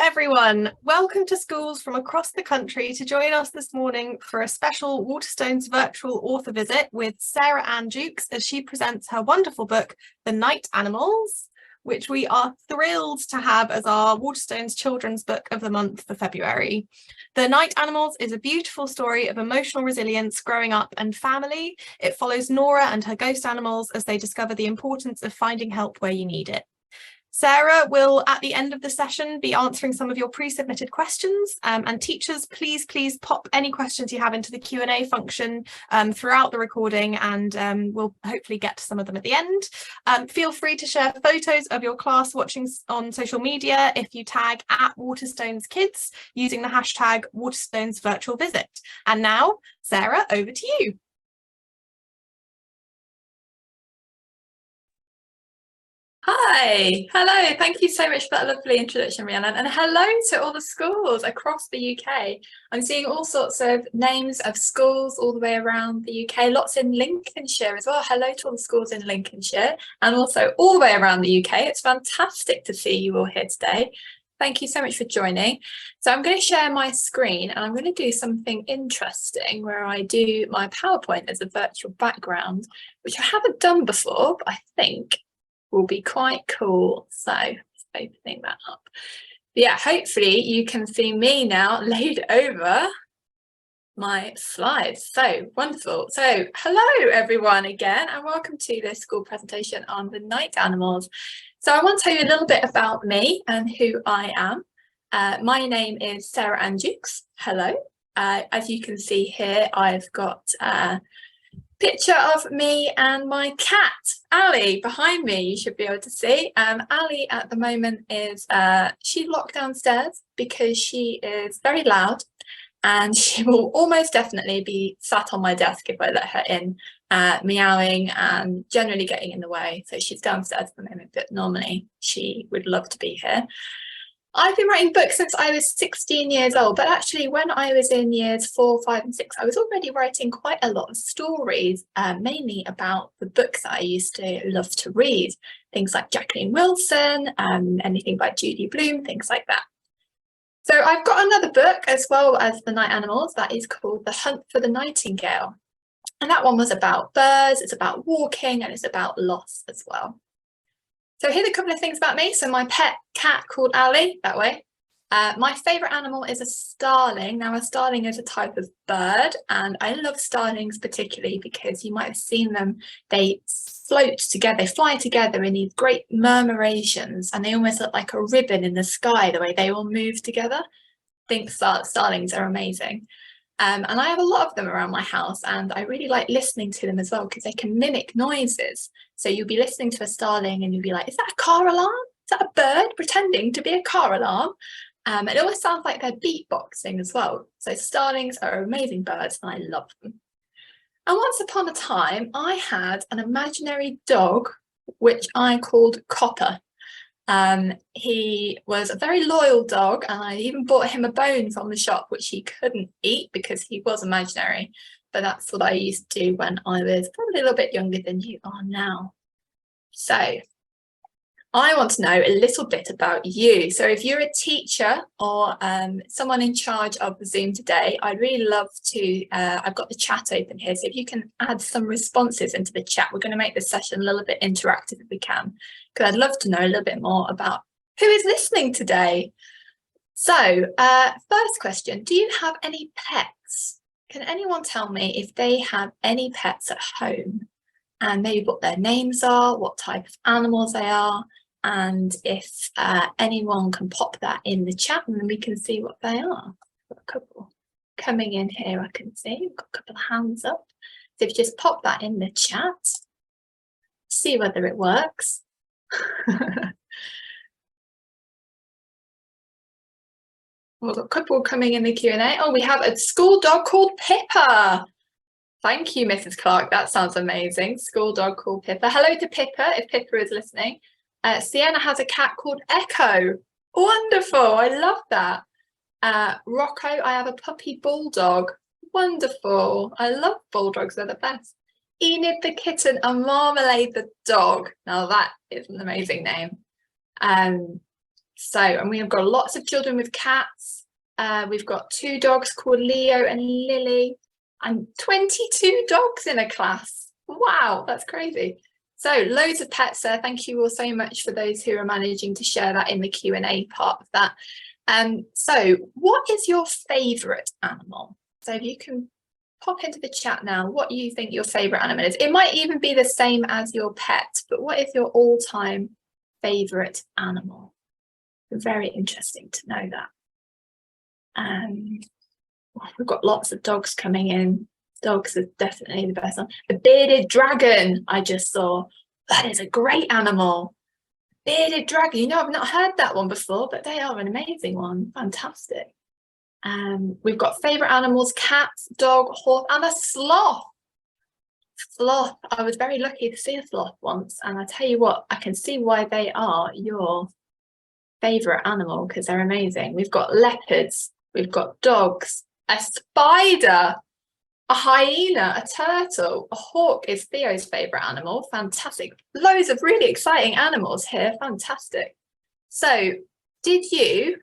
everyone, welcome to schools from across the country to join us this morning for a special Waterstones virtual author visit with Sarah Ann Juckes as she presents her wonderful book, The Night Animals, which we are thrilled to have as our Waterstones children's book of the month for February. The Night Animals is a beautiful story of emotional resilience, growing up and family. It follows Nora and her ghost animals as they discover the importance of finding help where you need it. Sarah will, at the end of the session, be answering some of your pre-submitted questions, and teachers, please pop any questions you have into the Q&A function throughout the recording, and we'll hopefully get to some of them at the end. Feel free to share photos of your class watching on social media if you tag at Waterstones Kids using the hashtag Waterstones Virtual Visit. And now, Sarah, over to you. Hi, hello, thank you so much for that lovely introduction, Rhiannon, and hello to all the schools across the UK. I'm seeing all sorts of names of schools all the way around the UK, lots in Lincolnshire as well. Hello to all the schools in Lincolnshire and also all the way around the UK. It's fantastic to see you all here today. Thank you so much for joining. So I'm going to share my screen and I'm going to do something interesting where I do my PowerPoint as a virtual background, which I haven't done before, but I think will be quite cool. So just opening that up. But yeah, hopefully you can see me now laid over my slides. So wonderful. So hello everyone again, and welcome to this school presentation on the night animals. So I want to tell you a little bit about me and who I am. My name is Sarah Ann Juckes. Hello. As you can see here, I've got picture of me and my cat Ali behind me. You should be able to see. Ali at the moment is she's locked downstairs because she is very loud and she will almost definitely be sat on my desk if I let her in, meowing and generally getting in the way. So she's downstairs at the moment, but normally she would love to be here. I've been writing books since I was 16 years old, but actually when I was in years 4, 5 and 6, I was already writing quite a lot of stories, mainly about the books that I used to love to read, things like Jacqueline Wilson, anything by Judy Blume, things like that. So I've got another book as well as The Night Animals that is called The Hunt for the Nightingale. And that one was about birds, it's about walking, and it's about loss as well. So here's a couple of things about me. So my pet cat called Ali, that way. My favourite animal is a starling. Now a starling is a type of bird and I love starlings particularly because you might have seen them. They float together, they fly together in these great murmurations and they almost look like a ribbon in the sky, the way they all move together. I think starlings are amazing. And I have a lot of them around my house and I really like listening to them as well because they can mimic noises. So you'll be listening to a starling and you'll be like, is that a car alarm? Is that a bird pretending to be a car alarm? It always sounds like they're beatboxing as well. So starlings are amazing birds and I love them. And once upon a time, I had an imaginary dog, which I called Copper. He was a very loyal dog and I even bought him a bone from the shop which he couldn't eat because he was imaginary, but that's what I used to do when I was probably a little bit younger than you are now. So I want to know a little bit about you. So if you're a teacher or someone in charge of the Zoom today, I'd really love to, I've got the chat open here, so if you can add some responses into the chat, we're going to make this session a little bit interactive if we can, because I'd love to know a little bit more about who is listening today. So first question, do you have any pets? Can anyone tell me if they have any pets at home and maybe what their names are, what type of animals they are, and if anyone can pop that in the chat and then we can see what they are. Got a couple coming in here, I can see. We've got a couple of hands up. So if you just pop that in the chat, see whether it works. We've got a couple coming in the Q&A. Oh, we have a school dog called Pippa. Thank you, Mrs. Clark. That sounds amazing. School dog called Pippa. Hello to Pippa, if Pippa is listening. Sienna has a cat called Echo. Wonderful. I love that. Rocco, I have a puppy bulldog. Wonderful. I love bulldogs. They're the best. Enid the kitten and Marmalade the dog. Now that is an amazing name. So, and we have got lots of children with cats. We've got 2 dogs called Leo and Lily, and 22 dogs in a class. Wow, that's crazy. So loads of pets there. Thank you all so much for those who are managing to share that in the Q&A part of that. So what is your favourite animal? So if you can pop into the chat now what you think your favourite animal is. It might even be the same as your pet, but what is your all-time favourite animal? Very interesting to know that. We've got lots of dogs coming in. Dogs are definitely the best one. The bearded dragon I just saw. That is a great animal. Bearded dragon. You know, I've not heard that one before, but they are an amazing one. Fantastic. We've got favourite animals, cats, dog, horse, and a sloth. Sloth. I was very lucky to see a sloth once, and I tell you what, I can see why they are your favourite animal, because they're amazing. We've got leopards, we've got dogs, a spider, a hyena, a turtle, a hawk is Theo's favourite animal. Fantastic. Loads of really exciting animals here. Fantastic. So, did you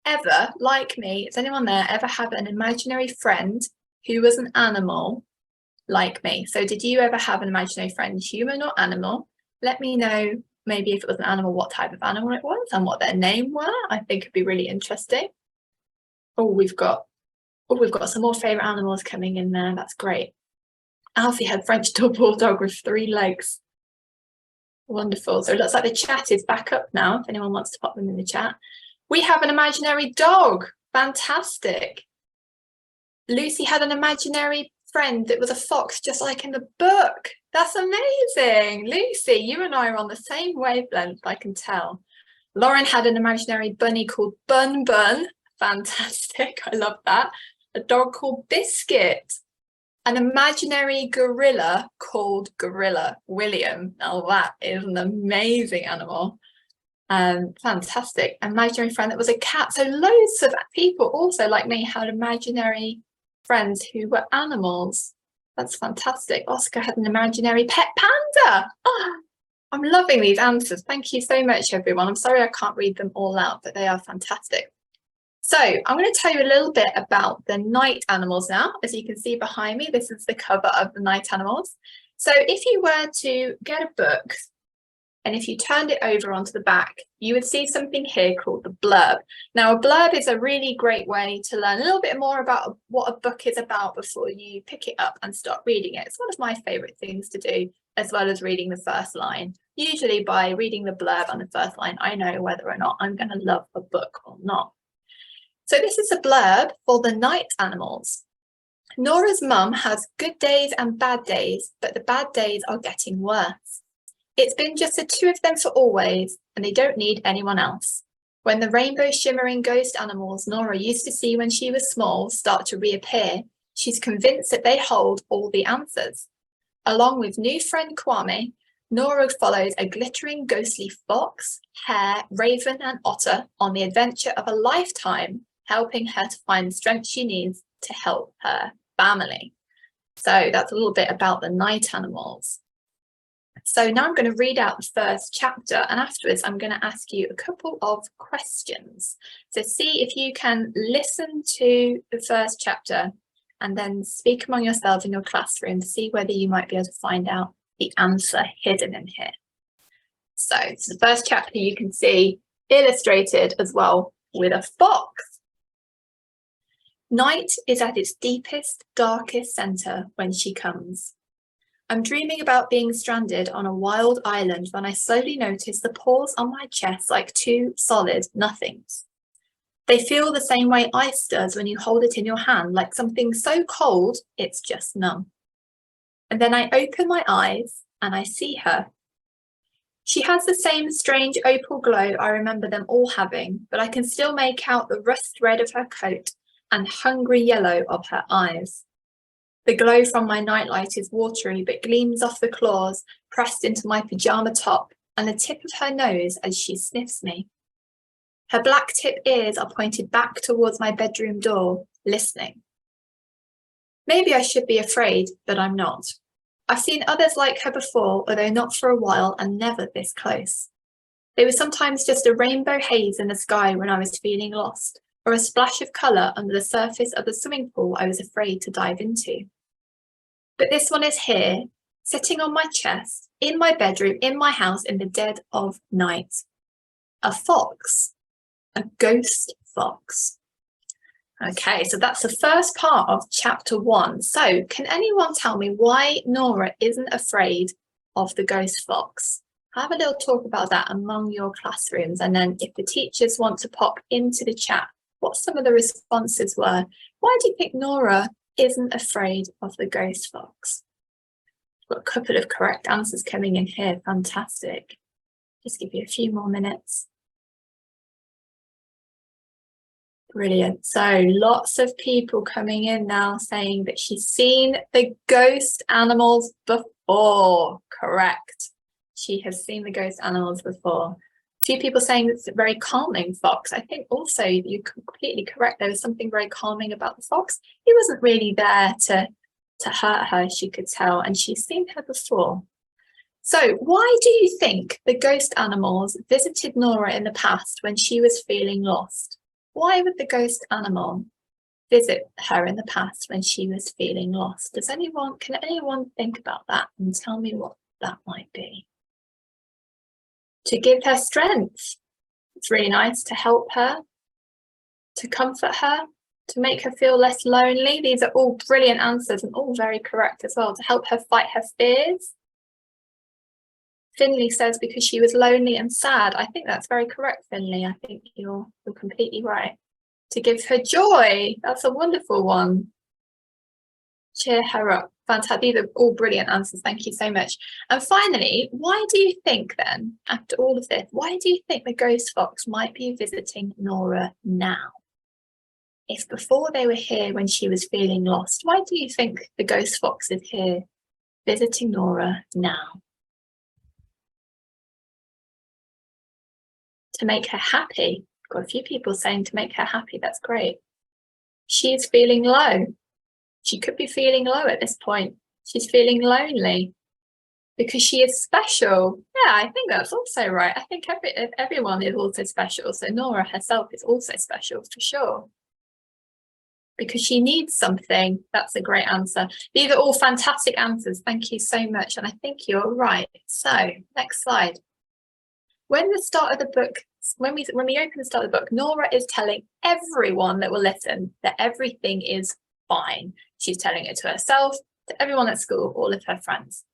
ever, like me, does anyone there ever have an imaginary friend who was an animal like me? So did you ever have an imaginary friend, human or animal? Let me know maybe if it was an animal, what type of animal it was and what their name were. I think it'd be really interesting. We've got some more favourite animals coming in there. That's great. Alfie had French bulldog with 3 legs. Wonderful. So it looks like the chat is back up now, if anyone wants to pop them in the chat. We have an imaginary dog. Fantastic. Lucy had an imaginary friend that was a fox, just like in the book. That's amazing. Lucy, you and I are on the same wavelength, I can tell. Lauren had an imaginary bunny called Bun Bun. Fantastic. I love that. A dog called Biscuit. An imaginary gorilla called Gorilla William. Now that is an amazing animal. Fantastic. Imaginary friend that was a cat. So loads of people also like me had imaginary friends who were animals. That's fantastic. Oscar had an imaginary pet panda. Oh, I'm loving these answers. Thank you so much, everyone. I'm sorry I can't read them all out, but they are fantastic. So I'm going to tell you a little bit about the night animals now. As you can see behind me, this is the cover of the night animals. So if you were to get a book, and if you turned it over onto the back, you would see something here called the blurb. Now, a blurb is a really great way to learn a little bit more about what a book is about before you pick it up and start reading it. It's one of my favourite things to do, as well as reading the first line. Usually by reading the blurb and the first line, I know whether or not I'm going to love a book or not. So this is a blurb for the night animals. Nora's mum has good days and bad days, but the bad days are getting worse. It's been just the 2 of them for always, and they don't need anyone else. When the rainbow shimmering ghost animals Nora used to see when she was small start to reappear, she's convinced that they hold all the answers. Along with new friend Kwame, Nora follows a glittering ghostly fox, hare, raven and otter on the adventure of a lifetime, helping her to find the strength she needs to help her family. So that's a little bit about the night animals. So now I'm going to read out the first chapter, and afterwards I'm going to ask you a couple of questions. So see if you can listen to the first chapter and then speak among yourselves in your classroom to see whether you might be able to find out the answer hidden in here. So this is the first chapter, you can see illustrated as well with a fox. Night is at its deepest, darkest centre when she comes. I'm dreaming about being stranded on a wild island when I slowly notice the paws on my chest like 2 solid nothings. They feel the same way ice does when you hold it in your hand, like something so cold it's just numb. And then I open my eyes and I see her. She has the same strange opal glow I remember them all having, but I can still make out the rust red of her coat and hungry yellow of her eyes. The glow from my nightlight is watery but gleams off the claws pressed into my pyjama top and the tip of her nose as she sniffs me. Her black tip ears are pointed back towards my bedroom door, listening. Maybe I should be afraid, but I'm not. I've seen others like her before, although not for a while and never this close. They were sometimes just a rainbow haze in the sky when I was feeling lost, or a splash of colour under the surface of the swimming pool I was afraid to dive into. But this one is here, sitting on my chest, in my bedroom, in my house, in the dead of night. A fox, a ghost fox. Okay, so that's the first part of chapter 1. So can anyone tell me why Nora isn't afraid of the ghost fox? Have a little talk about that among your classrooms, and then if the teachers want to pop into the chat what some of the responses were. Why do you think Nora isn't afraid of the ghost fox? Got a couple of correct answers coming in here. Fantastic. Just give you a few more minutes. Brilliant. So lots of people coming in now saying that she's seen the ghost animals before. Correct. She has seen the ghost animals before. A few people saying it's a very calming fox. I think also you're completely correct. There was something very calming about the fox. He wasn't really there to hurt her, she could tell, and she's seen her before. So why do you think the ghost animals visited Nora in the past when she was feeling lost? Why would the ghost animal visit her in the past when she was feeling lost? Can anyone think about that and tell me what that might be? To give her strength. It's really nice to help her, to comfort her, to make her feel less lonely. These are all brilliant answers and all very correct as well. To help her fight her fears. Finley says because she was lonely and sad. I think that's very correct, Finley. I think you're completely right. To give her joy. That's a wonderful one. Cheer her up. Fantastic. These are all brilliant answers. Thank you so much. And finally, why do you think then, after all of this, why do you think the ghost fox might be visiting Nora now? If before they were here when she was feeling lost, why do you think the ghost fox is here visiting Nora now? To make her happy. Got a few people saying to make her happy. That's great. She's feeling low. She could be feeling low at this point. She's feeling lonely because she is special. Yeah, I think that's also right. I think everyone is also special. So Nora herself is also special for sure. Because she needs something. That's a great answer. These are all fantastic answers. Thank you so much. And I think you're right. So next slide. When we open the start of the book, Nora is telling everyone that will listen that everything is fine. She's telling it to herself, to everyone at school, all of her friends.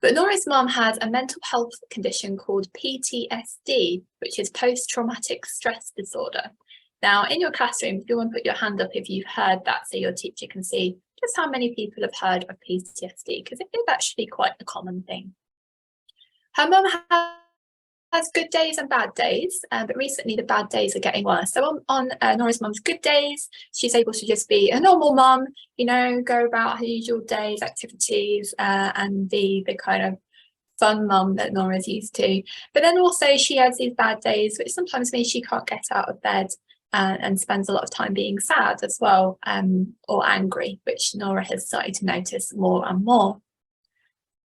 But Nora's mum has a mental health condition called PTSD, which is post-traumatic stress disorder. Now, in your classroom, if you want to put your hand up if you've heard that, so your teacher can see just how many people have heard of PTSD, because it is actually quite a common thing. Her mum has good days and bad days, but recently the bad days are getting worse. So on Nora's mum's good days, she's able to just be a normal mum, you know, go about her usual days, activities, and be the kind of fun mum that Nora's used to. But then also she has these bad days, which sometimes means she can't get out of bed and spends a lot of time being sad as well, or angry, which Nora has started to notice more and more.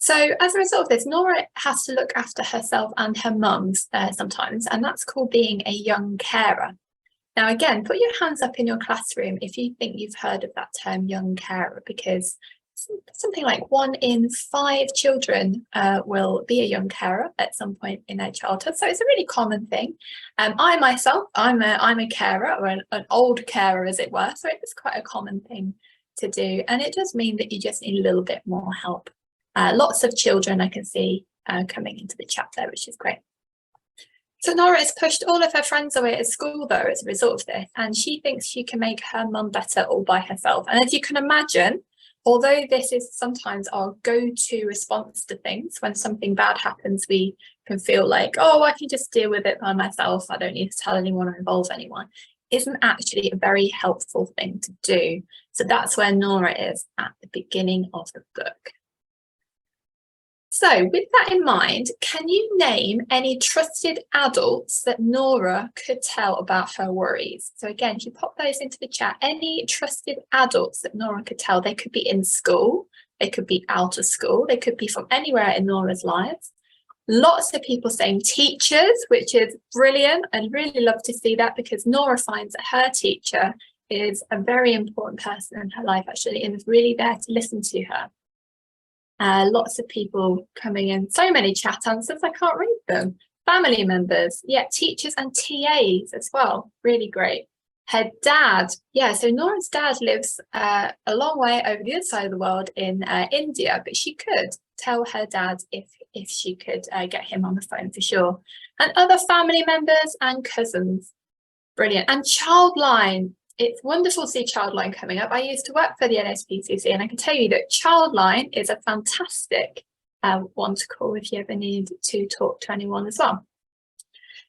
So as a result of this, Nora has to look after herself and her mums sometimes, and that's called being a young carer. Now, again, put your hands up in your classroom if you think you've heard of that term, young carer, because something like 1 in 5 children will be a young carer at some point in their childhood. So it's a really common thing. I myself, I'm a carer, or an old carer, as it were. So it's quite a common thing to do, and it does mean that you just need a little bit more help. Lots of children I can see coming into the chat there, which is great. So Nora has pushed all of her friends away at school though as a result of this, and she thinks she can make her mum better all by herself. And as you can imagine, although this is sometimes our go-to response to things, when something bad happens, we can feel like, oh, I can just deal with it by myself. I don't need to tell anyone or involve anyone. Isn't actually a very helpful thing to do. So that's where Nora is at the beginning of the book. So with that in mind, can you name any trusted adults that Nora could tell about her worries? So again, if you pop those into the chat, any trusted adults that Nora could tell. They could be in school, they could be out of school, they could be from anywhere in Nora's lives. Lots of people saying teachers, which is brilliant. I'd really love to see that, because Nora finds that her teacher is a very important person in her life, actually, and is really there to listen to her. Lots of people coming in, so many chat answers, I can't read them. Family members, yeah, teachers and TAs as well, really great. Her dad, yeah, so Nora's dad lives a long way over the other side of the world in India, but she could tell her dad if she could get him on the phone for sure. And other family members and cousins, brilliant. And Childline, it's wonderful to see Childline coming up. I used to work for the NSPCC, and I can tell you that Childline is a fantastic one to call if you ever need to talk to anyone as well.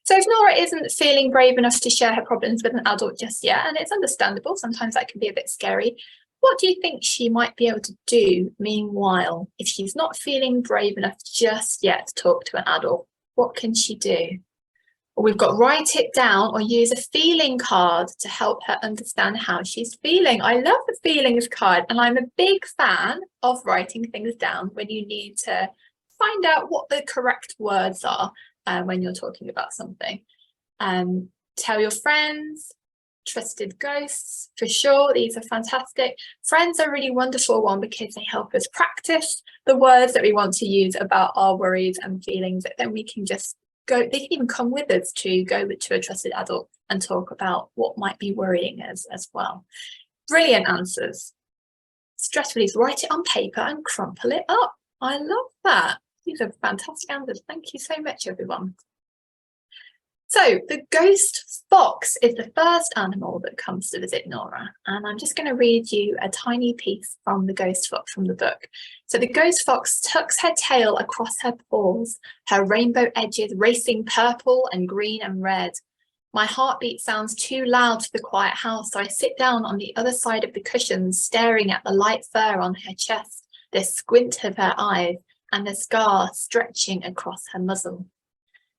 So if Nora isn't feeling brave enough to share her problems with an adult just yet, and it's understandable, sometimes that can be a bit scary, what do you think she might be able to do meanwhile if she's not feeling brave enough just yet to talk to an adult? What can she do? Well, we've got write it down or use a feeling card to help her understand how she's feeling. I love the feelings card, and I'm a big fan of writing things down when you need to find out what the correct words are when you're talking about something. Tell your friends, trusted ghosts, for sure, these are fantastic. Friends are a really wonderful one because they help us practice the words that we want to use about our worries and feelings, that then we can just go, they can even come with us to go to a trusted adult and talk about what might be worrying us as well. Brilliant answers. Stress release, write it on paper and crumple it up. I love that. These are fantastic answers. Thank you so much, everyone. So the ghost fox is the first animal that comes to visit Nora, and I'm just going to read you a tiny piece from the ghost fox from the book. So the ghost fox tucks her tail across her paws, her rainbow edges racing purple and green and red. My heartbeat sounds too loud for the quiet house, so I sit down on the other side of the cushions, staring at the light fur on her chest, the squint of her eyes, and the scar stretching across her muzzle.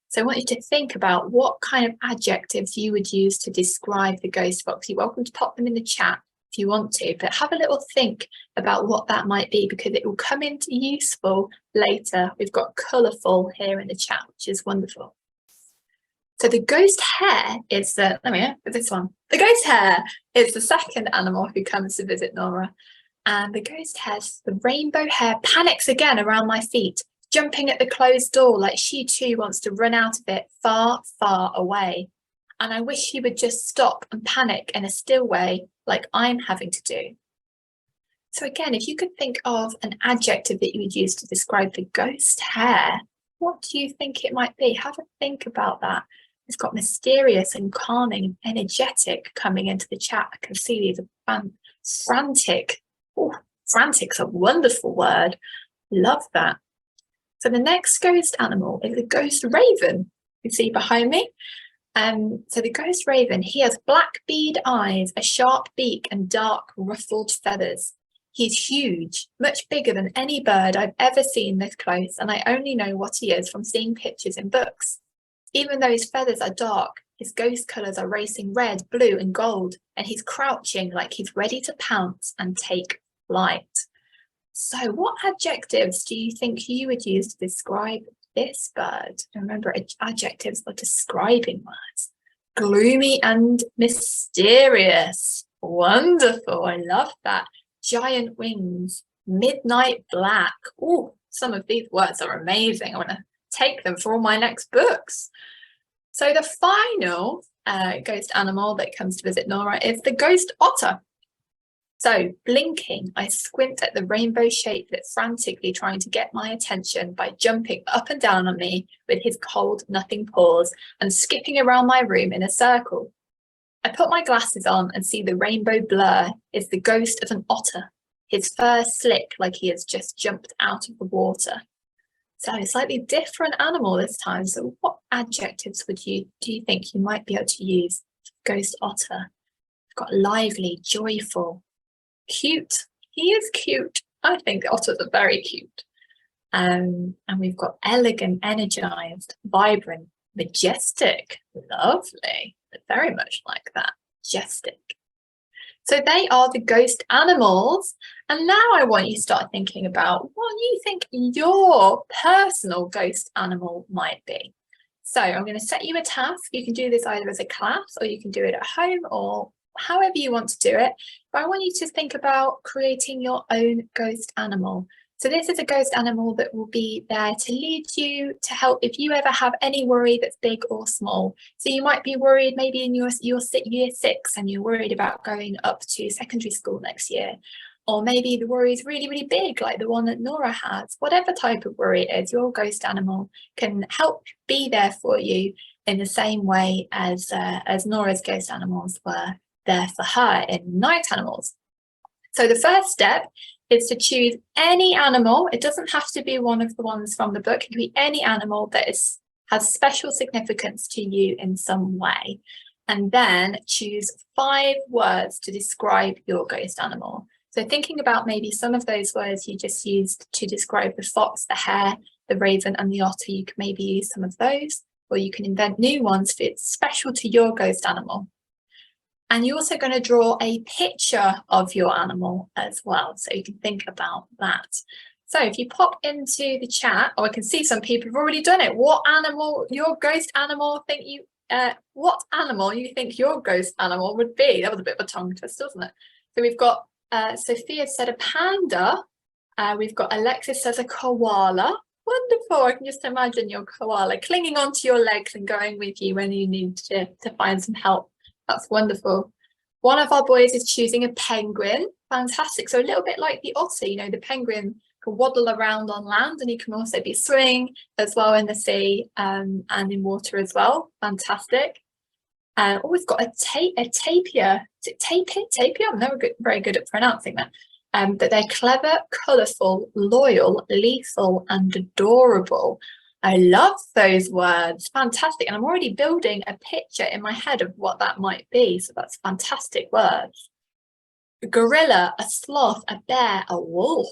So I want you to think about what kind of adjectives you would use to describe the ghost fox. You're welcome to pop them in the chat if you want to, but have a little think about what that might be, because it will come into useful later. We've got colourful here in the chat, which is wonderful. So the ghost hare is the, this one. The ghost hare is the second animal who comes to visit Nora. And the ghost hare, the rainbow hare, panics again around my feet, jumping at the closed door like she too wants to run out of it far, far away. And I wish she would just stop and panic in a still way like I'm having to do. So again, if you could think of an adjective that you would use to describe the ghost hare, what do you think it might be? Have a think about that. It's got mysterious and calming and energetic coming into the chat. I can see these are frantic. Oh, frantic's a wonderful word. Love that. So the next ghost animal is a ghost raven. You see behind me. So the ghost raven, he has black bead eyes, a sharp beak, and dark ruffled feathers. He's huge, much bigger than any bird I've ever seen this close, and I only know what he is from seeing pictures in books. Even though his feathers are dark, his ghost colours are racing red, blue, and gold, and he's crouching like he's ready to pounce and take flight. So what adjectives do you think you would use to describe this bird? Remember, adjectives are describing words. Gloomy and mysterious. Wonderful. I love that. Giant wings. Midnight black. Oh, some of these words are amazing. I want to take them for all my next books. So the final ghost animal that comes to visit Nora is the ghost otter. So blinking, I squint at the rainbow shape that's frantically trying to get my attention by jumping up and down on me with his cold, nothing paws and skipping around my room in a circle. I put my glasses on and see the rainbow blur is the ghost of an otter, his fur slick like he has just jumped out of the water. So a slightly different animal this time. So what adjectives do you think you might be able to use for ghost otter? We've got lively, joyful, cute. He is cute. I think otters are very cute. And we've got elegant, energized, vibrant, majestic, lovely, very much like that, majestic. So they are the ghost animals. And now I want you to start thinking about what you think your personal ghost animal might be. So I'm going to set you a task. You can do this either as a class or you can do it at home or however you want to do it. But I want you to think about creating your own ghost animal. So this is a ghost animal that will be there to lead you, to help if you ever have any worry that's big or small. So you might be worried maybe in your year 6 and you're worried about going up to secondary school next year. Or maybe the worry is really, really big, like the one that Nora has. Whatever type of worry it is, your ghost animal can help be there for you in the same way as Nora's ghost animals were there for her in Night Animals. So the first step is to choose any animal. It doesn't have to be one of the ones from the book. It can be any animal that has special significance to you in some way. And then choose 5 words to describe your ghost animal. So thinking about maybe some of those words you just used to describe the fox, the hare, the raven, and the otter, you can maybe use some of those, or you can invent new ones if it's special to your ghost animal. And you're also going to draw a picture of your animal as well. So you can think about that. So if you pop into the chat, I can see some people have already done it. What animal, your ghost animal, what animal you think your ghost animal would be? That was a bit of a tongue twister, wasn't it? So we've got Sophia said a panda. We've got Alexis says a koala. Wonderful. I can just imagine your koala clinging onto your legs and going with you when you need to find some help. That's wonderful. One of our boys is choosing a penguin. Fantastic. So a little bit like the otter, you know, the penguin can waddle around on land and he can also be swimming as well in the sea and in water as well. Fantastic. Oh, we've got a tapir. Is it tapir? Tapir? I'm never very good at pronouncing that. But they're clever, colourful, loyal, lethal, and adorable. I love those words. Fantastic. And I'm already building a picture in my head of what that might be. So that's fantastic words. A gorilla, a sloth, a bear, a wolf.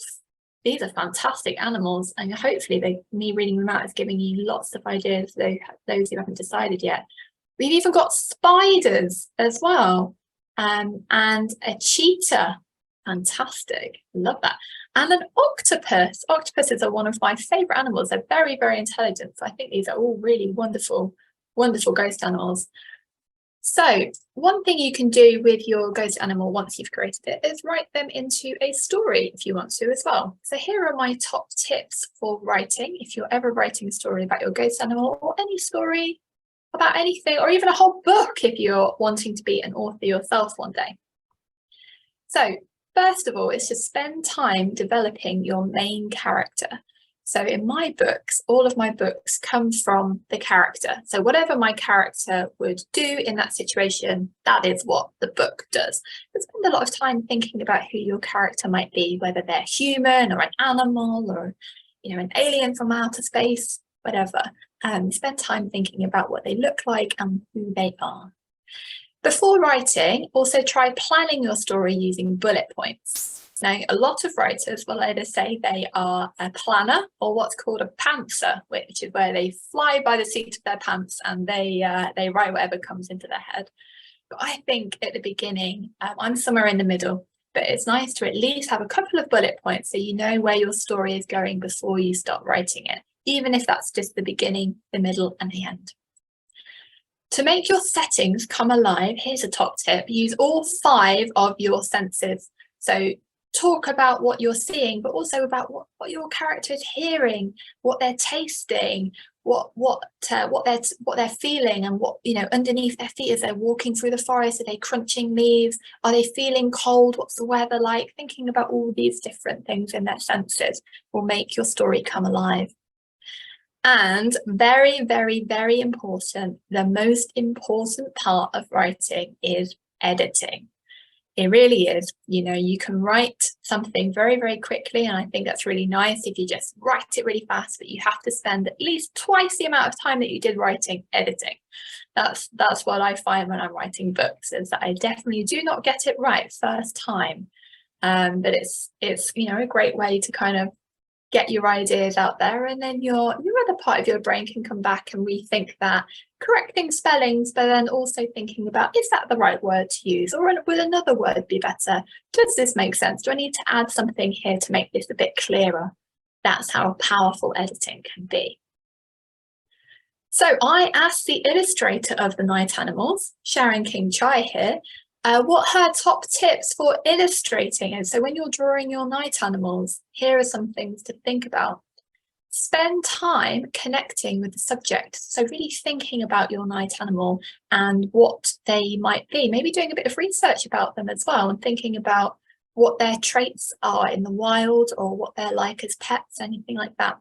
These are fantastic animals. And hopefully me reading them out is giving you lots of ideas, those who haven't decided yet. We've even got spiders as well, and a cheetah. Fantastic. Love that. And an octopus. Octopuses are one of my favourite animals. They're very, very intelligent. So I think these are all really wonderful, wonderful ghost animals. So one thing you can do with your ghost animal once you've created it is write them into a story if you want to as well. So here are my top tips for writing. If you're ever writing a story about your ghost animal or any story about anything, or even a whole book if you're wanting to be an author yourself one day. So first of all, is to spend time developing your main character. So in my books, all of my books come from the character. So whatever my character would do in that situation, that is what the book does. But spend a lot of time thinking about who your character might be, whether they're human or an animal or, you know, an alien from outer space, whatever. Spend time thinking about what they look like and who they are. Before writing, also try planning your story using bullet points. Now, a lot of writers will either say they are a planner or what's called a pantser, which is where they fly by the seat of their pants and they write whatever comes into their head. But I think at the beginning, I'm somewhere in the middle, but it's nice to at least have a couple of bullet points so you know where your story is going before you start writing it, even if that's just the beginning, the middle, and the end. To make your settings come alive, here's a top tip. Use all 5 of your senses. So talk about what you're seeing, but also about what your character is hearing, what they're tasting, what they're feeling, and what, you know, underneath their feet as they're walking through the forest. Are they crunching leaves? Are they feeling cold? What's the weather like? Thinking about all these different things in their senses will make your story come alive. And very, very, very important, the most important part of writing is editing. It really is. You know, you can write something very, very quickly, and I think that's really nice if you just write it really fast, but you have to spend at least twice the amount of time that you did writing editing. That's what I find when I'm writing books, is that I definitely do not get it right first time. But it's you know, a great way to kind of get your ideas out there, and then your other part of your brain can come back and rethink that, correcting spellings, but then also thinking about, is that the right word to use, or will another word be better? Does this make sense? Do I need to add something here to make this a bit clearer? That's how powerful editing can be. So I asked the illustrator of the Night Animals, Sharon King Chai here, what her top tips for illustrating is. So when you're drawing your night animals, here are some things to think about. Spend time connecting with the subject. So really thinking about your night animal and what they might be, maybe doing a bit of research about them as well, and thinking about what their traits are in the wild, or what they're like as pets, anything like that.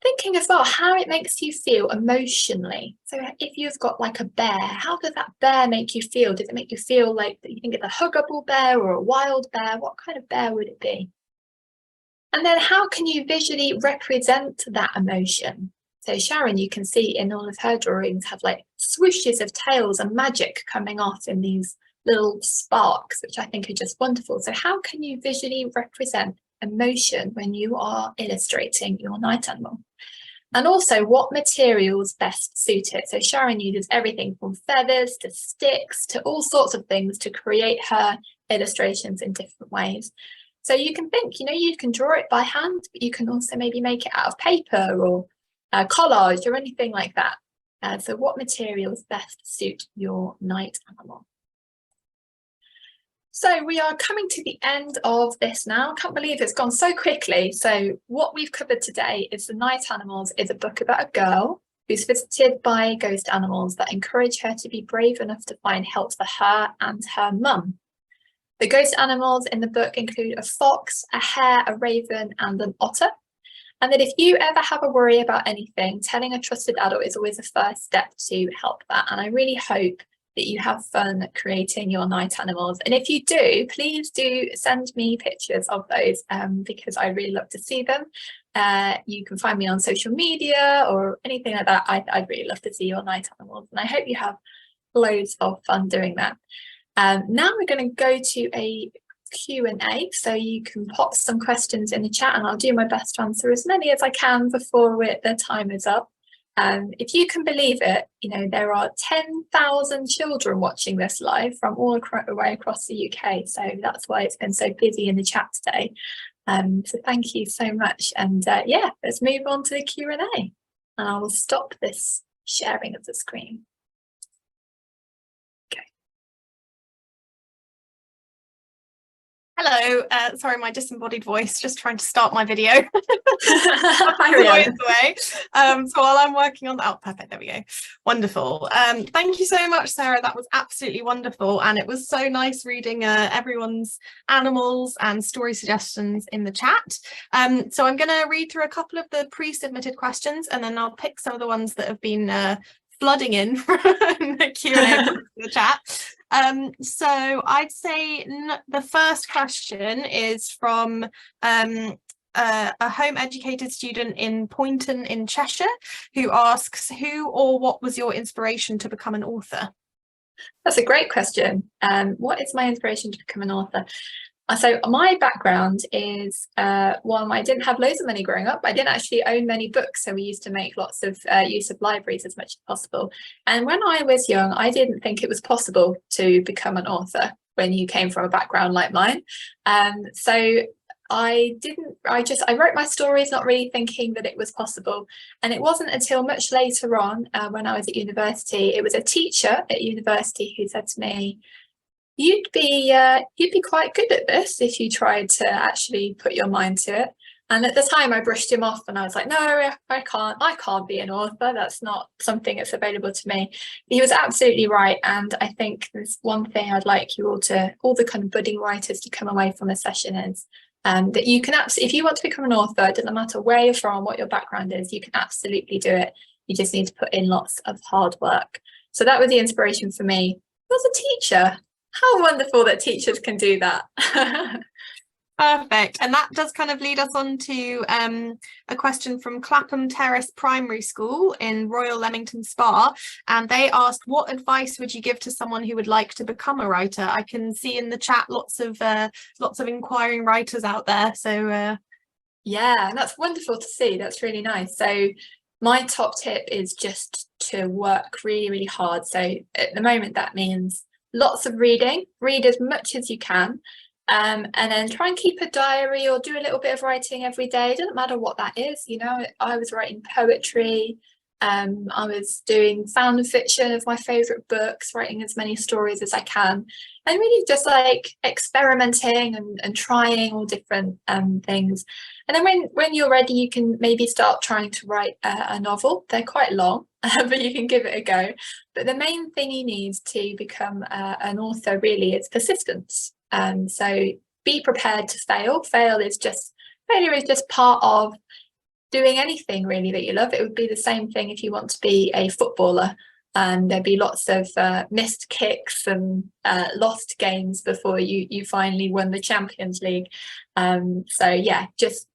Thinking as well how it makes you feel emotionally. So if you've got like a bear, how does that bear make you feel? Does it make you feel like that you think it's a huggable bear or a wild bear? What kind of bear would it be? And then how can you visually represent that emotion? So Sharon, you can see in all of her drawings, have like swooshes of tails and magic coming off in these little sparks, which I think are just wonderful. So how can you visually represent emotion when you are illustrating your night animal? And also, what materials best suit it? So Sharon uses everything from feathers to sticks to all sorts of things to create her illustrations in different ways. So you can think, you can draw it by hand, but you can also maybe make it out of paper or collage or anything like that. So what materials best suit your night animal? So we are coming to the end of this now. Can't believe it's gone so quickly. So what we've covered today is The Night Animals is a book about a girl who's visited by ghost animals that encourage her to be brave enough to find help for her and her mum. The ghost animals in the book include a fox, a hare, a raven, and an otter. And that if you ever have a worry about anything, telling a trusted adult is always the first step to help that. And I really hope that you have fun creating your night animals. And if you do, please do send me pictures of those because I really love to see them. You can find me on social media or anything like that. I'd really love to see your night animals. And I hope you have loads of fun doing that. Now we're going to go to a Q&A, so you can pop some questions in the chat and I'll do my best to answer as many as I can before the time is up. If you can believe it, there are 10,000 children watching this live from all the way across the UK. So that's why it's been so busy in the chat today. So thank you so much. And yeah, let's move on to the Q&A. And I will stop this sharing of the screen. Hello, sorry, my disembodied voice, just trying to start my video. Away. So while I'm working on that, oh, perfect, there we go. Wonderful. Thank you so much, Sarah. That was absolutely wonderful. And it was so nice reading everyone's animals and story suggestions in the chat. So I'm going to read through a couple of the pre-submitted questions, and then I'll pick some of the ones that have been flooding in from the Q&A in the chat. So I'd say the first question is from a home educated student in Poynton in Cheshire, who asks, who or what was your inspiration to become an author? That's a great question. What is my inspiration to become an author? So my background is, well, I didn't have loads of money growing up. I didn't actually own many books, so we used to make lots of use of libraries as much as possible. And when I was young, I didn't think it was possible to become an author when you came from a background like mine. So I wrote my stories not really thinking that it was possible. And it wasn't until much later on, when I was at university, it was a teacher at university who said to me, you'd be quite good at this if you tried to actually put your mind to it. And at the time I brushed him off and I was like, no, I can't be an author. That's not something that's available to me. He was absolutely right. And I think there's one thing I'd like you all the kind of budding writers to come away from the session is that you can if you want to become an author, it doesn't matter where you're from, what your background is, you can absolutely do it. You just need to put in lots of hard work. So that was the inspiration for me. I was a teacher. How wonderful that teachers can do that. Perfect. And that does kind of lead us on to a question from Clapham Terrace Primary School in Royal Leamington Spa. And they asked, what advice would you give to someone who would like to become a writer? I can see in the chat lots of inquiring writers out there. So Yeah, and that's wonderful to see. That's really nice. So my top tip is just to work really, really hard. So at the moment, that means lots of reading, read as much as you can, and then try and keep a diary or do a little bit of writing every day. It doesn't matter what that is. You know, I was writing poetry. I was doing fan fiction of my favorite books, writing as many stories as I can, and really just like experimenting and trying all different things. And then when you're ready, you can maybe start trying to write a novel. They're quite long, but you can give it a go. But the main thing you need to become an author really is persistence. So be prepared to fail. Failure is just part of doing anything really that you love. It would be the same thing if you want to be a footballer, and there'd be lots of missed kicks and lost games before you finally won the Champions League. So yeah, just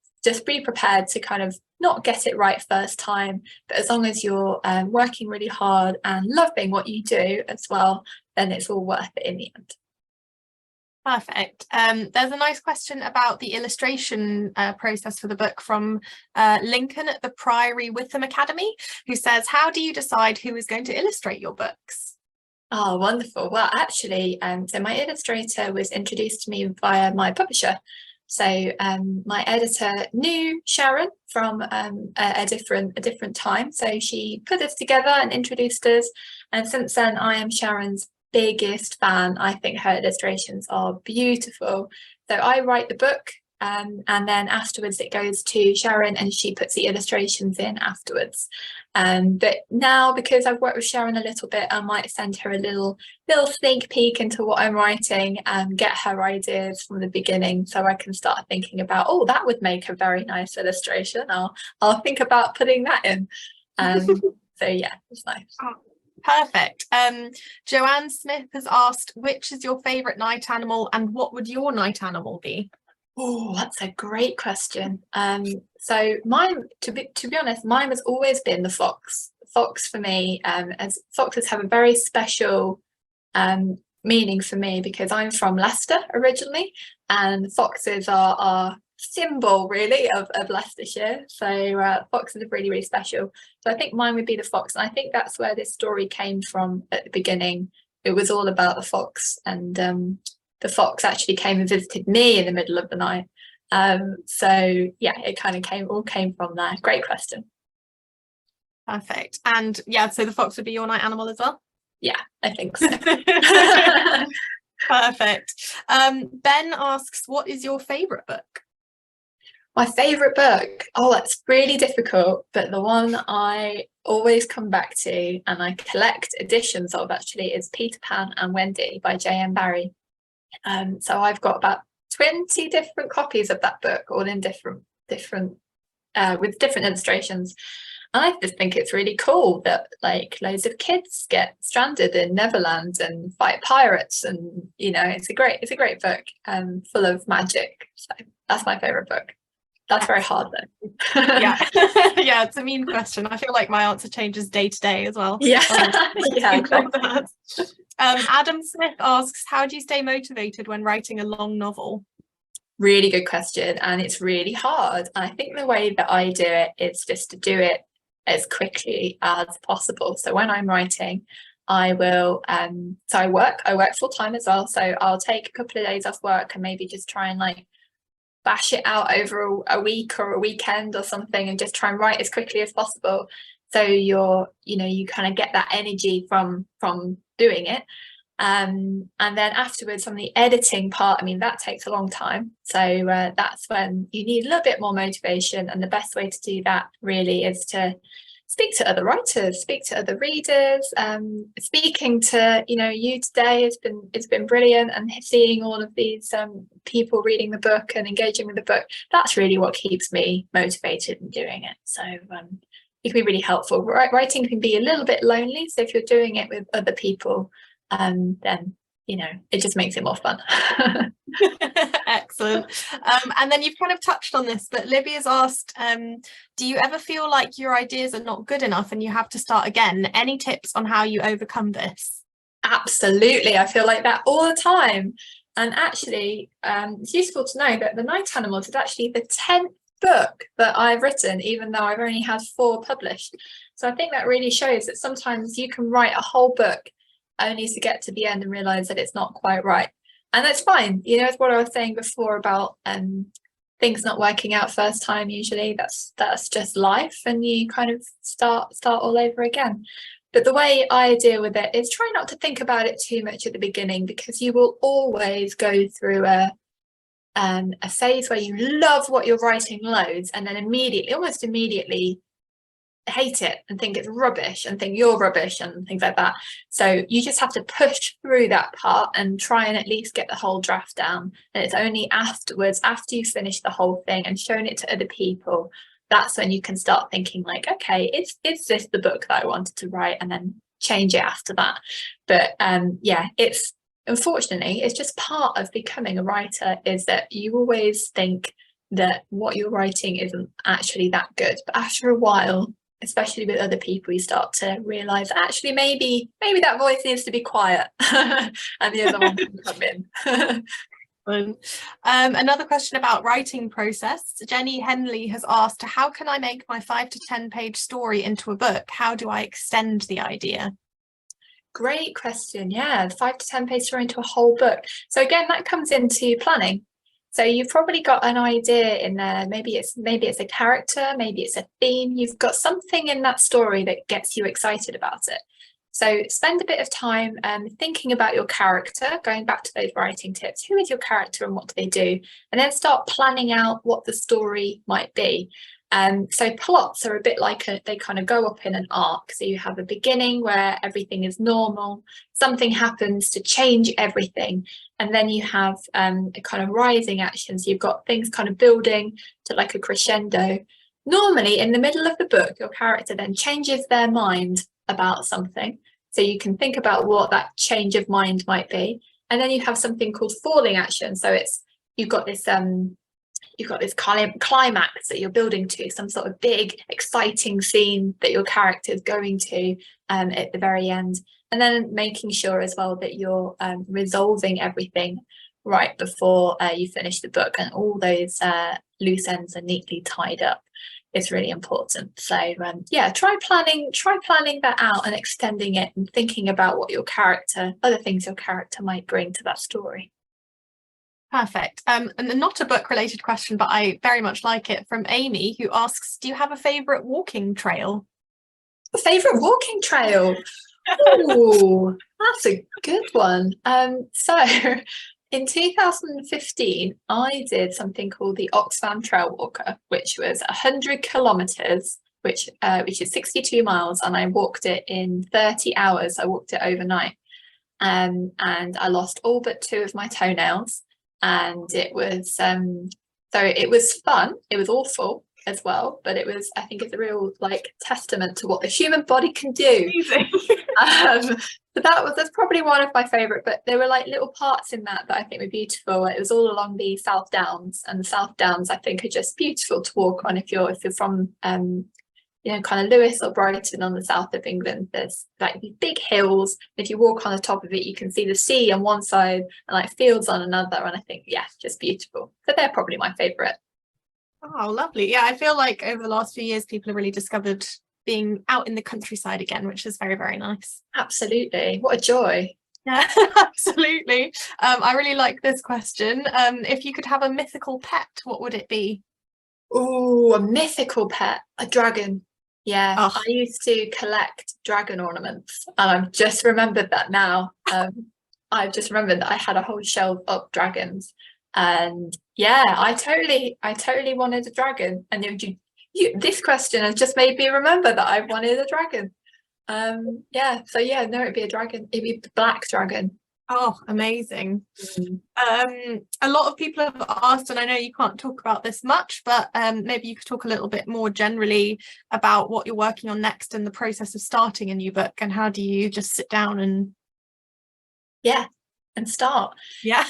be prepared to kind of not get it right first time, but as long as you're working really hard and loving what you do as well, then it's all worth it in the end. Perfect. There's a nice question about the illustration process for the book from Lincoln at the Priory Witham Academy, who says, how do you decide who is going to illustrate your books? Oh, wonderful. Well, actually, so my illustrator was introduced to me via my publisher. So my editor knew Sharon from a different time. So she put us together and introduced us. And since then, I am Sharon's biggest fan. I think her illustrations are beautiful. So I write the book, and then afterwards it goes to Sharon and she puts the illustrations in afterwards. But now, because I've worked with Sharon a little bit, I might send her a little sneak peek into what I'm writing and get her ideas from the beginning, so I can start thinking about, oh, that would make a very nice illustration. I'll think about putting that in. So yeah, it's nice. Oh, perfect. Joanne Smith has asked, which is your favourite night animal and what would your night animal be? Oh, that's a great question. So mine, to be honest, mine has always been the fox. Fox for me, as foxes have a very special meaning for me because I'm from Leicester originally, and foxes are our symbol really of Leicestershire. So foxes are really, really special. So I think mine would be the fox, and I think that's where this story came from at the beginning. It was all about the fox, and the fox actually came and visited me in the middle of the night. So yeah, it kind of all came from there. Great question. Perfect. And yeah, so the fox would be your night animal as well? Yeah, I think so. Perfect. Ben asks, what is your favourite book? My favourite book? Oh, that's really difficult, but the one I always come back to and I collect editions of actually is Peter Pan and Wendy by J.M. Barrie. So I've got about 20 different copies of that book, all in different with different illustrations. And I just think it's really cool that like loads of kids get stranded in Neverland and fight pirates, and you know, it's a great book, full of magic. So that's my favorite book. That's very hard though. Yeah. Yeah, it's a mean question. I feel like my answer changes day to day as well. Yeah. Yeah, exactly. Adam Smith asks, how do you stay motivated when writing a long novel? Really good question, and it's really hard. I think the way that I do it is just to do it as quickly as possible. So when I'm writing, I will so I work full-time as well, so I'll take a couple of days off work and maybe just try and like bash it out over a week or a weekend or something, and just try and write as quickly as possible, so you kind of get that energy from doing it. And then afterwards, from the editing part, I mean, that takes a long time, so that's when you need a little bit more motivation, and the best way to do that really is to speak to other writers, speak to other readers. Speaking to you today has been brilliant, and seeing all of these people reading the book and engaging with the book, that's really what keeps me motivated in doing it. So it can be really helpful. Writing can be a little bit lonely, so if you're doing it with other people, then it just makes it more fun. Excellent. And then you've kind of touched on this, but Libby's asked, do you ever feel like your ideas are not good enough and you have to start again? Any tips on how you overcome this? Absolutely, I feel like that all the time. And actually, it's useful to know that The Night Animals is actually the 10th book that I've written, even though I've only had 4 published. So I think that really shows that sometimes you can write a whole book only to get to the end and realize that it's not quite right. And that's fine. You know, it's what I was saying before about things not working out first time. Usually that's just life, and you kind of start all over again. But the way I deal with it is try not to think about it too much at the beginning, because you will always go through a phase where you love what you're writing loads, and then almost immediately hate it and think it's rubbish and think you're rubbish and things like that. So you just have to push through that part and try and at least get the whole draft down. And it's only afterwards, after you finish the whole thing and shown it to other people, that's when you can start thinking like, okay, is this the book that I wanted to write, and then change it after that. But yeah, unfortunately, it's just part of becoming a writer, is that you always think that what you're writing isn't actually that good. But after a while, especially with other people, you start to realize actually maybe that voice needs to be quiet and the other one can come in. Another question about writing process. Jenny Henley has asked, how can I make my 5 to 10 page story into a book? How do I extend the idea? Great question. Yeah, 5 to 10 page story into a whole book. So again, that comes into planning. So you've probably got an idea in there. Maybe it's a character, maybe it's a theme. You've got something in that story that gets you excited about it. So spend a bit of time thinking about your character, going back to those writing tips. Who is your character and what do they do? And then start planning out what the story might be. So plots are a bit like they kind of go up in an arc. So you have a beginning where everything is normal, something happens to change everything, and then you have a kind of rising action. So you've got things kind of building to like a crescendo. Normally in the middle of the book, your character then changes their mind about something. So you can think about what that change of mind might be. And then you have something called falling action. So you've got this climax that you're building to, some sort of big exciting scene that your character is going to at the very end, and then making sure as well that you're resolving everything right before you finish the book, and all those loose ends are neatly tied up. It's really important. So yeah, try planning that out and extending it and thinking about what other things your character might bring to that story. Perfect. And not a book related question, but I very much like it, from Amy, who asks, do you have a favourite walking trail? A favourite walking trail? Oh, that's a good one. So in 2015, I did something called the Oxfam Trail Walker, which was 100 kilometres, which is 62 miles, and I walked it in 30 hours. I walked it overnight, and I lost all but 2 of my toenails. And it was it was fun. It was awful as well, but I think it's a real like testament to what the human body can do. So that's probably one of my favorite, but there were like little parts in that I think were beautiful. It was all along the South Downs, and the South Downs I think are just beautiful to walk on if you're from kind of Lewis or Brighton on the south of England. There's like these big hills. If you walk on the top of it, you can see the sea on one side and like fields on another. And I think, yeah, just beautiful. So they're probably my favourite. Oh, lovely. Yeah, I feel like over the last few years, people have really discovered being out in the countryside again, which is very, very nice. Absolutely. What a joy. Yeah, absolutely. I really like this question. If you could have a mythical pet, what would it be? Oh, a mythical pet, a dragon. Yeah, Oh. I used to collect dragon ornaments, and I've just remembered that now. I've just remembered that I had a whole shelf of dragons, and yeah, I totally wanted a dragon. And this question has just made me remember that I wanted a dragon. Yeah, so yeah, no, it'd be a dragon. It'd be a black dragon. Oh, amazing. A lot of people have asked, and I know you can't talk about this much, but maybe you could talk a little bit more generally about what you're working on next and the process of starting a new book, and how do you just sit down and start. Yeah.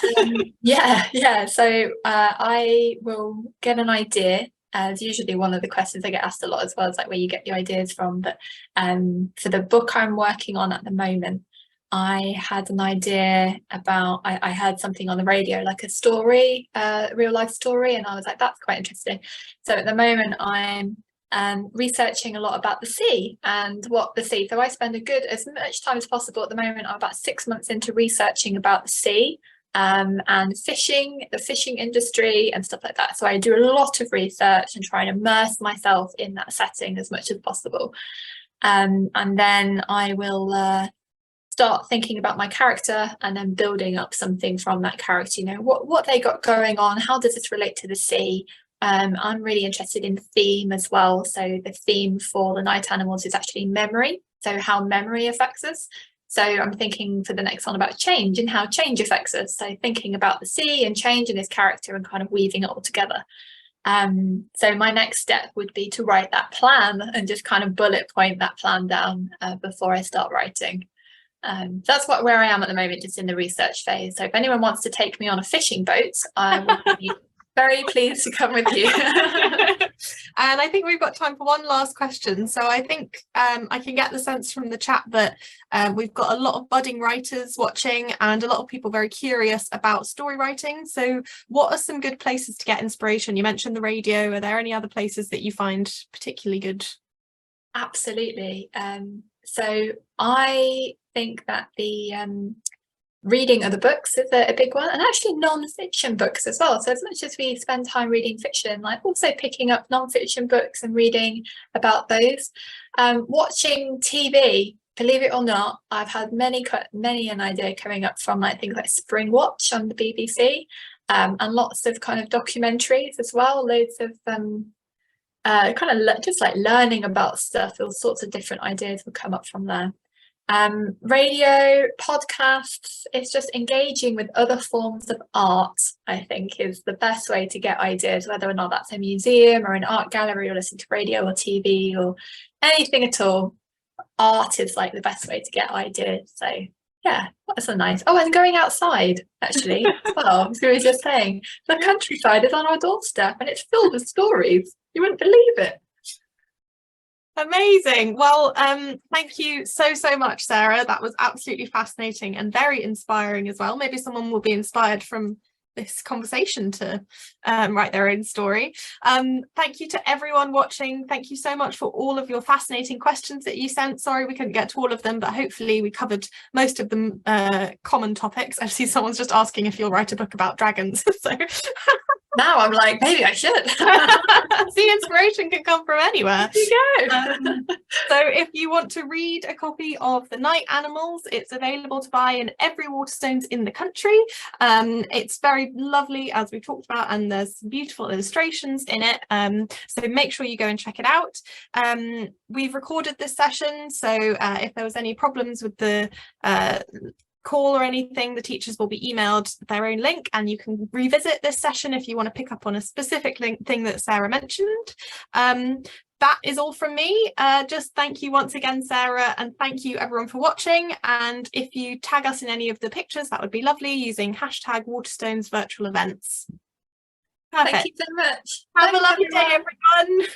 Yeah. So I will get an idea. As usually one of the questions I get asked a lot as well is like where you get your ideas from. But for the book I'm working on at the moment, I had an idea about, I heard something on the radio, like a story, real life story, and I was like, that's quite interesting. So at the moment I'm researching a lot about the sea and what the sea, so I spend as much time as possible at the moment. I'm about 6 months into researching about the sea, and fishing, the fishing industry and stuff like that. So I do a lot of research and try and immerse myself in that setting as much as possible. And then I will start thinking about my character and then building up something from that character. You know, what they got going on, how does this relate to the sea? I'm really interested in theme as well. So the theme for the night animals is actually memory, so how memory affects us. So I'm thinking for the next one about change and how change affects us. So thinking about the sea and change in this character and kind of weaving it all together. So my next step would be to write that plan and just kind of bullet point that plan down before I start writing. That's where I am at the moment, just in the research phase. So if anyone wants to take me on a fishing boat, I will be very pleased to come with you. And I think we've got time for one last question. So I think I can get the sense from the chat that we've got a lot of budding writers watching and a lot of people very curious about story writing. So what are some good places to get inspiration? You mentioned the radio. Are there any other places that you find particularly good? Absolutely. So I think that the reading other books is a big one, and actually non-fiction books as well. So as much as we spend time reading fiction, like also picking up non-fiction books and reading about those. Watching TV, believe it or not, I've had many an idea coming up from like things like Spring Watch on the BBC, and lots of kind of documentaries as well, loads of just like learning about stuff. All sorts of different ideas will come up from there. Radio, podcasts, it's just engaging with other forms of art, I think, is the best way to get ideas, whether or not that's a museum or an art gallery or listening to radio or TV or anything at all. Art is like the best way to get ideas. So yeah, that's a nice. Oh, and going outside, actually, as well. As we were just saying, the countryside is on our doorstep and it's filled with stories. You wouldn't believe it. Amazing. Well, thank you so much, Sarah. That was absolutely fascinating and very inspiring as well. Maybe someone will be inspired from this conversation to write their own story. Thank you to everyone watching. Thank you so much for all of your fascinating questions that you sent. Sorry we couldn't get to all of them, but hopefully we covered most of the common topics. I see someone's just asking if you'll write a book about dragons. So now I'm like, maybe I should. See, inspiration can come from anywhere. There you go. So if you want to read a copy of The Night Animals, it's available to buy in every Waterstones in the country. It's very lovely, as we talked about, and there's some beautiful illustrations in it. So make sure you go and check it out. We've recorded this session, so if there was any problems with the call or anything, the teachers will be emailed their own link and you can revisit this session if you want to pick up on a specific thing that Sarah mentioned. That is all from me. Just thank you once again, Sarah, and thank you everyone for watching. And if you tag us in any of the pictures, that would be lovely, using hashtag Waterstones virtual events. Perfect. Thank you so much. Have a lovely day, everyone.